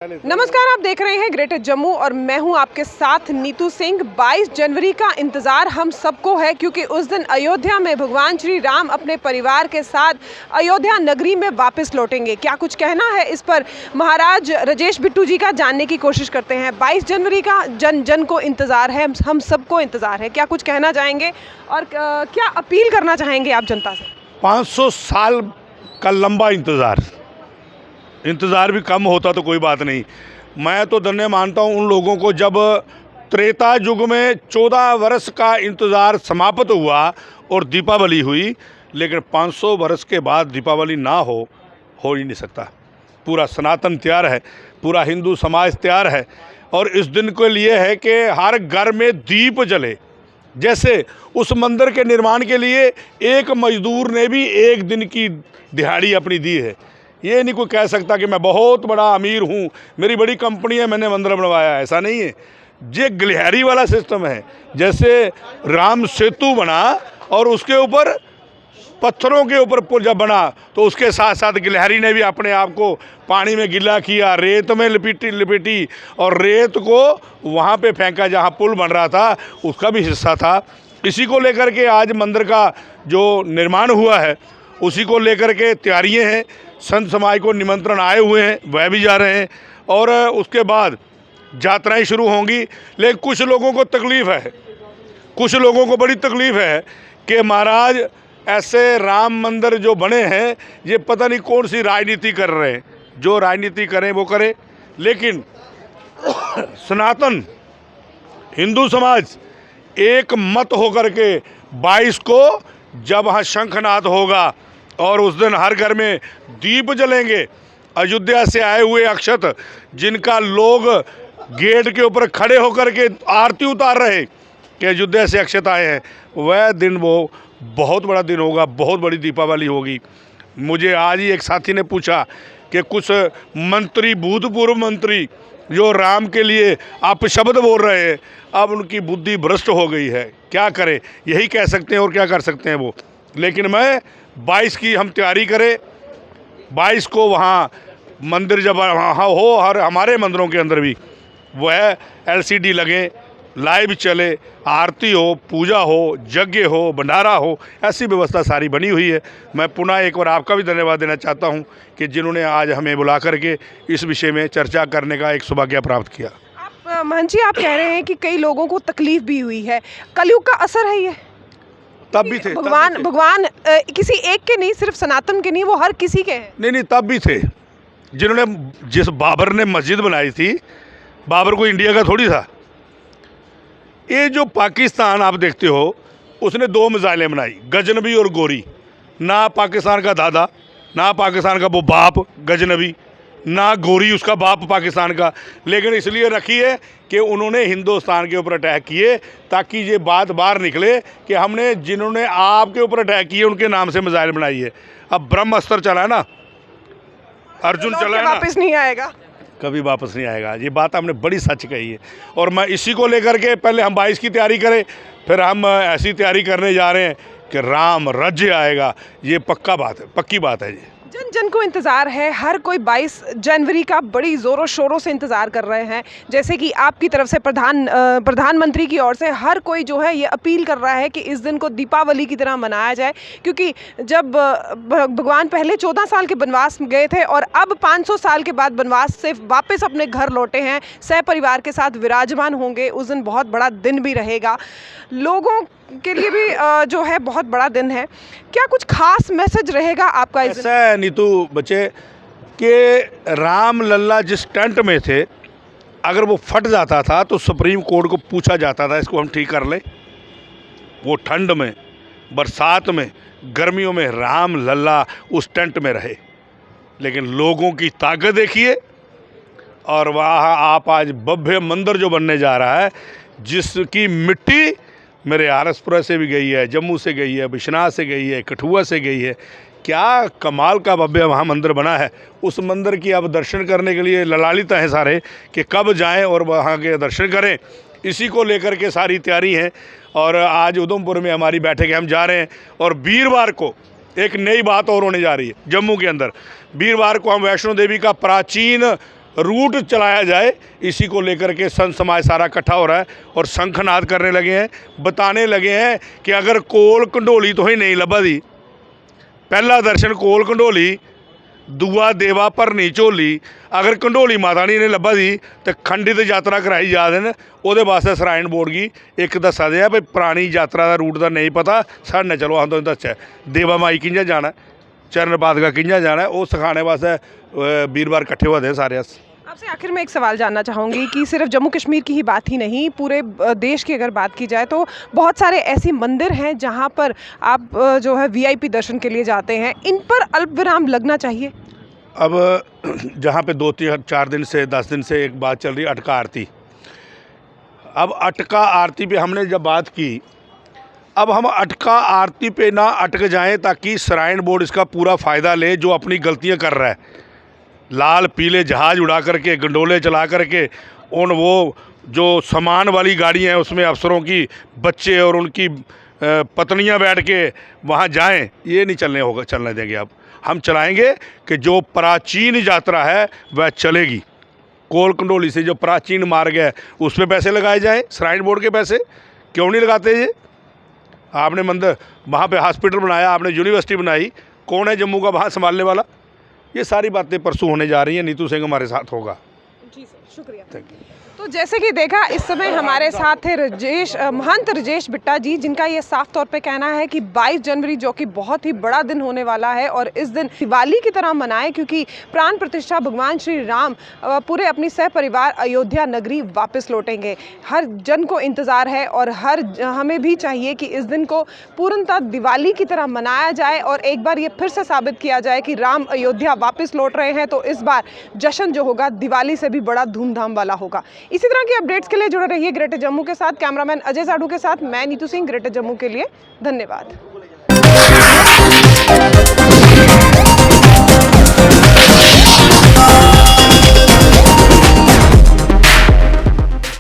नमस्कार, आप देख रहे हैं ग्रेटर जम्मू और मैं हूं आपके साथ नीतू सिंह। 22 जनवरी का इंतज़ार हम सबको है क्योंकि उस दिन अयोध्या में भगवान श्री राम अपने परिवार के साथ अयोध्या नगरी में वापस लौटेंगे। क्या कुछ कहना है इस पर महाराज राजेश बिट्टू जी का जानने की कोशिश करते हैं। 22 जनवरी का जन को इंतज़ार है, हम सबको इंतज़ार है। क्या कुछ कहना चाहेंगे और क्या अपील करना चाहेंगे आप जनता से? 500 साल का लंबा इंतज़ार भी कम होता तो कोई बात नहीं। मैं तो धन्य मानता हूँ उन लोगों को जब त्रेता युग में 14 वर्ष का इंतज़ार समाप्त हुआ और दीपावली हुई, लेकिन 500 वर्ष के बाद दीपावली ना हो ही नहीं सकता। पूरा सनातन तैयार है, पूरा हिंदू समाज तैयार है और इस दिन के लिए है कि हर घर में दीप जले। जैसे उस मंदिर के निर्माण के लिए एक मजदूर ने भी एक दिन की दिहाड़ी अपनी दी है। ये नहीं कोई कह सकता कि मैं बहुत बड़ा अमीर हूँ, मेरी बड़ी कंपनी है, मैंने मंदिर बनवाया। ऐसा नहीं है। ये गिलहरी वाला सिस्टम है। जैसे राम सेतु बना और उसके ऊपर पत्थरों के ऊपर पुल जब बना तो उसके साथ साथ गिलहरी ने भी अपने आप को पानी में गिला किया, रेत में लिपेटी और रेत को वहाँ पे फेंका जहाँ पुल बन रहा था, उसका भी हिस्सा था। इसी को लेकर के आज मंदिर का जो निर्माण हुआ है उसी को लेकर के तैयारियाँ हैं। संत समाज को निमंत्रण आए हुए हैं, वह भी जा रहे हैं और उसके बाद यात्राएं शुरू होंगी। लेकिन कुछ लोगों को तकलीफ़ है, कुछ लोगों को बड़ी तकलीफ़ है कि महाराज ऐसे राम मंदिर जो बने हैं ये पता नहीं कौन सी राजनीति कर रहे हैं। जो राजनीति करें वो करें, लेकिन सनातन हिंदू समाज एक मत होकर के 22 को जब वहाँ शंखनाद होगा और उस दिन हर घर में दीप जलेंगे। अयोध्या से आए हुए अक्षत जिनका लोग गेट के ऊपर खड़े होकर के आरती उतार रहे कि अयोध्या से अक्षत आए हैं, वह दिन वो बहुत बड़ा दिन होगा, बहुत बड़ी दीपावली होगी। मुझे आज ही एक साथी ने पूछा कि कुछ मंत्री, भूतपूर्व मंत्री जो राम के लिए अपशब्द बोल रहे हैं, अब उनकी बुद्धि भ्रष्ट हो गई है। क्या करें, यही कह सकते हैं और क्या कर सकते हैं वो। लेकिन मैं 22 की हम तैयारी करें। 22 को वहाँ मंदिर जब वहाँ हो और हमारे मंदिरों के अंदर भी वह LCD लगे, लाइव चले, आरती हो, पूजा हो, यज्ञ हो, भंडारा हो, ऐसी व्यवस्था सारी बनी हुई है। मैं पुनः एक बार आपका भी धन्यवाद देना चाहता हूं कि जिन्होंने आज हमें बुला करके इस विषय में चर्चा करने का एक सौभाग्य प्राप्त किया। आप महंत जी, आप कह रहे हैं कि कई लोगों को तकलीफ भी हुई है, कलयुग का असर है ये? तब भी थे भगवान किसी एक के नहीं, सिर्फ सनातन के नहीं, वो हर किसी के हैं। नहीं, तब भी थे। जिन्होंने, जिस बाबर ने मस्जिद बनाई थी, बाबर को इंडिया का थोड़ी था। ये जो पाकिस्तान आप देखते हो, उसने 2 मिसाइलें बनाई, गजनबी और गोरी। ना पाकिस्तान का दादा, ना पाकिस्तान का वो बाप गजनबी, ना गोरी उसका बाप पाकिस्तान का। लेकिन इसलिए रखी है कि उन्होंने हिंदुस्तान के ऊपर अटैक किए ताकि ये बात बाहर निकले कि हमने जिन्होंने आपके ऊपर अटैक किए उनके नाम से मिसाइल बनाई है। अब ब्रह्मास्त्र चला है ना, अर्जुन चला है ना, वापस नहीं आएगा, कभी वापस नहीं आएगा। ये बात हमने बड़ी सच कही है और मैं इसी को लेकर के पहले हम 22 की तैयारी करें, फिर हम ऐसी तैयारी करने जा रहे हैं कि राम राज्य आएगा। ये पक्का बात है, पक्की बात है। ये जन को इंतज़ार है। हर कोई 22 जनवरी का बड़ी ज़ोरों शोरों से इंतज़ार कर रहे हैं। जैसे कि आपकी तरफ से प्रधानमंत्री की ओर से हर कोई जो है ये अपील कर रहा है कि इस दिन को दीपावली की तरह मनाया जाए, क्योंकि जब भगवान पहले 14 साल के वनवास गए थे और अब 500 साल के बाद वनवास से वापस अपने घर लौटे हैं, सह परिवार के साथ विराजमान होंगे। उस दिन बहुत बड़ा दिन भी रहेगा, लोगों के लिए भी जो है बहुत बड़ा दिन है। क्या कुछ खास मैसेज रहेगा आपका? ऐसा है नीतू बच्चे कि राम लल्ला जिस टेंट में थे, अगर वो फट जाता था तो सुप्रीम कोर्ट को पूछा जाता था इसको हम ठीक कर लें। वो ठंड में, बरसात में, गर्मियों में राम लल्ला उस टेंट में रहे। लेकिन लोगों की ताकत देखिए और वहाँ आप आज भव्य मंदिर जो बनने जा रहा है, जिसकी मिट्टी मेरे आरसपुरा से भी गई है, जम्मू से गई है, बिश्नाह से गई है, कठुआ से गई है। क्या कमाल का भव्य वहाँ मंदिर बना है। उस मंदिर की अब दर्शन करने के लिए ललालित हैं सारे कि कब जाएं और वहाँ के दर्शन करें। इसी को लेकर के सारी तैयारी है और आज उधमपुर में हमारी बैठक है, हम जा रहे हैं। और वीरवार को एक नई बात और होने जा रही है जम्मू के अंदर। वीरवार को हम वैष्णो देवी का प्राचीन रूट चलाया जाए, इसी को लेकर के संत समाज सारा इकट्ठा हो रहा है और शंखनाद करने लगे हैं, बताने लगे हैं कि अगर कोल कंडोली तो ही नहीं लभा दी, पहला दर्शन कोल कंडोली, दूआ देवा भरनी झोली, अगर कंडोली माता नहीं लभा दी तो खंडित यात्रा कराई जा देन। ਉਹਦੇ वास्ते सराइन बोर्ड की एक दसा दे भाई पुरानी यात्रा का रूट का नहीं पता साढ़े चलो हम तुम दस देवा माई कि'यां जाना, चरण पादका कि'यां जाना, वो सिखाने वास्ते वीरवार इकट्ठे हुए थे सारे। आपसे आखिर में एक सवाल जानना चाहूँगी कि सिर्फ जम्मू कश्मीर की ही बात ही नहीं, पूरे देश की अगर बात की जाए तो बहुत सारे ऐसे मंदिर हैं जहाँ पर आप जो है वीआईपी दर्शन के लिए जाते हैं, इन पर अल्प विराम लगना चाहिए। अब जहाँ पे 2-4 दिन से 10 दिन से एक बात चल रही है अटका आरती। अब अटका आरती पे हमने जब बात की, अब हम अटका आरती पे ना अटक जाएं ताकि श्राइन बोर्ड इसका पूरा फ़ायदा ले जो अपनी गलतियां कर रहा है। लाल पीले जहाज़ उड़ा करके, गंडोले चला करके, उन वो जो सामान वाली गाड़ियाँ हैं उसमें अफसरों की बच्चे और उनकी पत्नियां बैठ के वहाँ जाएं, ये नहीं चलने देंगे। अब हम चलाएंगे कि जो प्राचीन यात्रा है वह चलेगी। कोल कंडोली से जो प्राचीन मार्ग है उस पर पैसे लगाए जाएं, श्राइन बोर्ड के पैसे क्यों नहीं लगाते ये? आपने मंदिर वहाँ पे हॉस्पिटल बनाया, आपने यूनिवर्सिटी बनाई, कौन है जम्मू का वहाँ संभालने वाला? ये सारी बातें परसों होने जा रही हैं। नीतू सिंह हमारे साथ होगा। जी सर, शुक्रिया। Thank you. तो जैसे कि देखा, इस समय हमारे साथ थे महंत राजेश बिट्टा जी, जिनका ये साफ तौर पे कहना है कि 22 जनवरी जो कि बहुत ही बड़ा दिन होने वाला है और इस दिन दिवाली की तरह मनाएं, क्योंकि प्राण प्रतिष्ठा भगवान श्री राम पूरे अपनी सह परिवार अयोध्या नगरी वापस लौटेंगे। हर जन को इंतज़ार है और हमें भी चाहिए कि इस दिन को पूर्णतः दिवाली की तरह मनाया जाए और एक बार ये फिर से साबित किया जाए कि राम अयोध्या वापस लौट रहे हैं। तो इस बार जश्न जो होगा दिवाली से भी बड़ा धूमधाम वाला होगा। इसी तरह की अपडेट्स के लिए जुड़े रहिए ग्रेटर जम्मू के साथ। कैमरामैन अजय साधु के साथ मैं नीतू सिंह, ग्रेटर जम्मू के लिए। धन्यवाद।